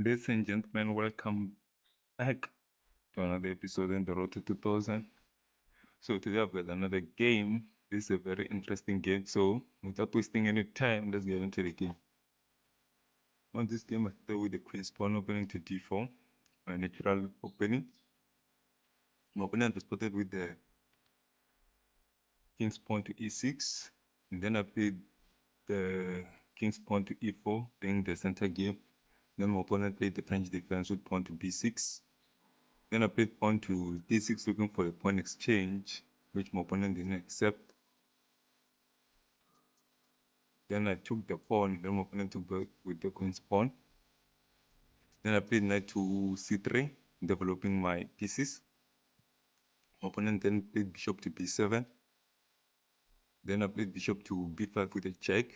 Ladies and gentlemen, welcome back to another episode in the road to 2000. So today I've got another game. This is a very interesting game. So without wasting any time, let's get into the game. On this game, I start with the queen's pawn opening to d4, my natural opening. My opponent responded with the king's pawn to e6. And then I played the king's pawn to e4, playing the center game. Then my opponent played the French defense with pawn to b6. Then I played pawn to d6 looking for a pawn exchange, which my opponent didn't accept. Then I took the pawn, then my opponent took back with the queen's pawn. Then I played knight to c3, developing my pieces. My opponent then played bishop to b7. Then I played bishop to b5 with a check.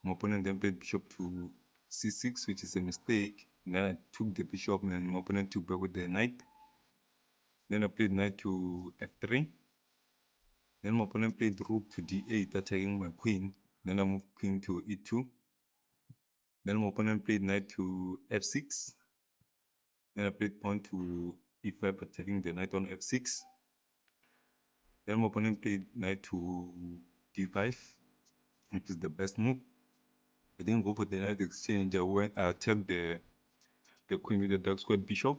My opponent then played bishop to c6, which is a mistake. Then I took the bishop and my opponent took back with the knight. Then I played knight to f3. Then my opponent played rook to d8, attacking my queen. Then I moved queen to e2. Then my opponent played knight to f6. Then I played pawn to e5, attacking the knight on f6. Then my opponent played knight to d5, which is the best move. I didn't go for the knight exchange. I attacked the queen with the dark squared bishop.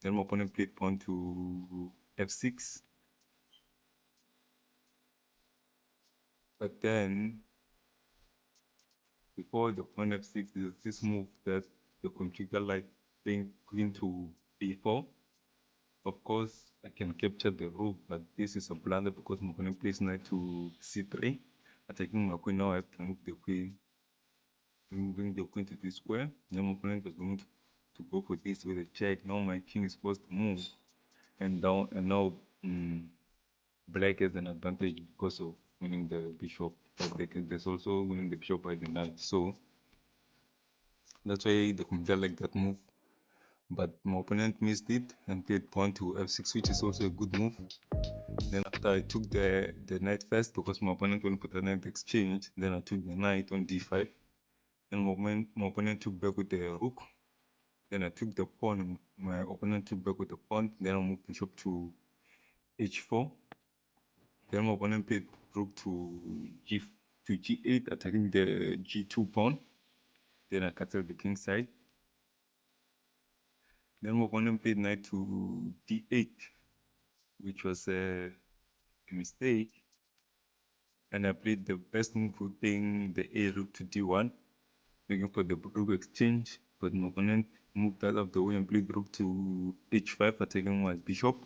Then my opponent played pawn to f6. But then before the pawn f6, there's this move that the computer like playing queen to b4. Of course, I can capture the rook, but this is a blunder because my opponent plays knight to c3, attacking my queen. Now I have to move the queen, moving the queen to this square. Then my opponent was going to go for this with a check. Now my king is supposed to move, and down, and now black has an advantage because of winning the bishop. But there's also winning the bishop by the knight. So that's why the computer like that move. But my opponent missed it and played pawn to f6, which is also a good move. Then after I took the knight first because my opponent went for the knight exchange, then I took the knight on d5. Then my opponent took back with the rook. Then I took the pawn. My opponent took back with the pawn. Then I moved bishop to h4. Then my opponent played rook to g8, attacking the g2 pawn. Then I castled the king side. Then my opponent played knight to d8, which was a mistake. And I played the best move, playing the a rook to d1, looking for the rook exchange, but my opponent moved that out of the way and played rook to h5, attacking my bishop.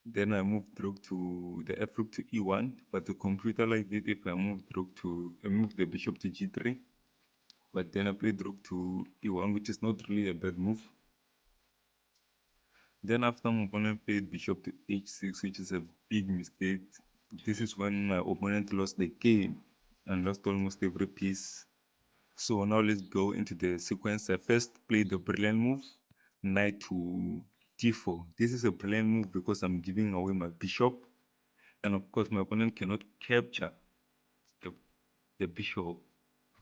Then I moved rook to the f rook to e1, but the computer liked it if I moved the bishop to g3. But then I played rook to e1, which is not really a bad move. Then after my opponent played bishop to h6, which is a big mistake. This is when my opponent lost the game and lost almost every piece. So now let's go into the sequence. I first played the brilliant move, knight to d4. This is a brilliant move because I'm giving away my bishop. And of course, my opponent cannot capture the, the bishop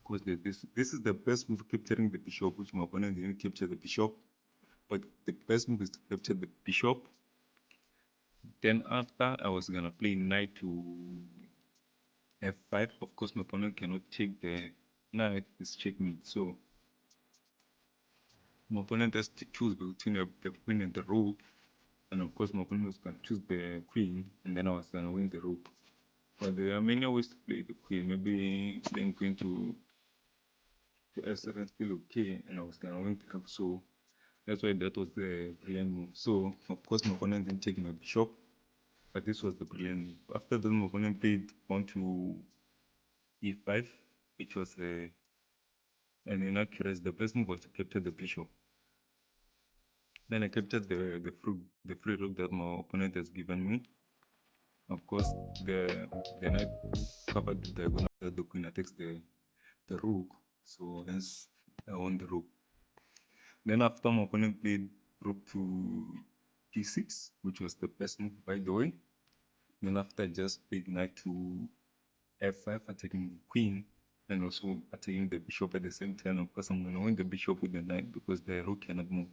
because this is the best move, capturing the bishop, which my opponent didn't capture the bishop. But the best move is to capture the bishop. Then after, I was gonna play knight to f5. Of course, my opponent cannot take the knight, it's checkmate. So my opponent has to choose between the queen and the rook. And of course, my opponent was gonna choose the queen, and then I was gonna win the rook. But there are many ways to play the queen. Maybe playing queen to f7 still okay, and I was gonna win the rook. So that's why that was the brilliant move. So of course, my opponent didn't take my bishop, but this was the brilliant move. After that, my opponent played pawn to e5, which was an inaccuracy. The best move was to capture the bishop. Then I captured the free rook that my opponent has given me. Of course, the knight covered the diagonal that the queen attacks the rook. So hence I won the rook. Then after, my opponent played rook to d6, which was the best move by the way. Then after, I just played knight to f5, attacking the queen. and also attacking the bishop at the same time. Of course, I'm going to win the bishop with the knight because the rook cannot move.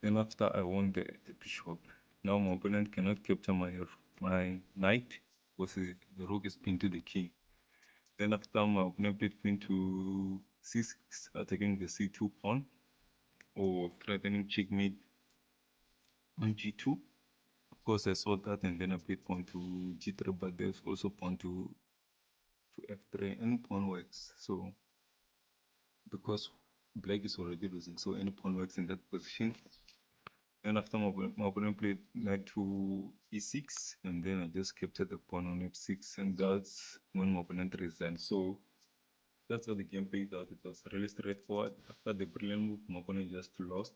Then after I won the bishop, now my opponent cannot capture my knight because the rook is pinned to the king. Then after my opponent played queen to c6, attacking the c2 pawn or threatening checkmate on g2. Of course, I saw that, and then I played pawn to g3, but there's also pawn to f3, and pawn works. So because black is already losing, so any pawn works in that position. And after my opponent played knight to e6, and then I just captured the pawn on f6, and that's when my opponent resigned. So that's how the game played out. It was really straightforward. After the brilliant move, my opponent just lost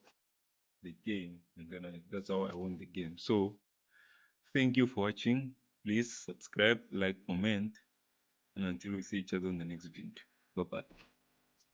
the game, and then that's how I won the game. So thank you for watching. Please subscribe, like, comment, and until we see each other in the next video. Bye bye.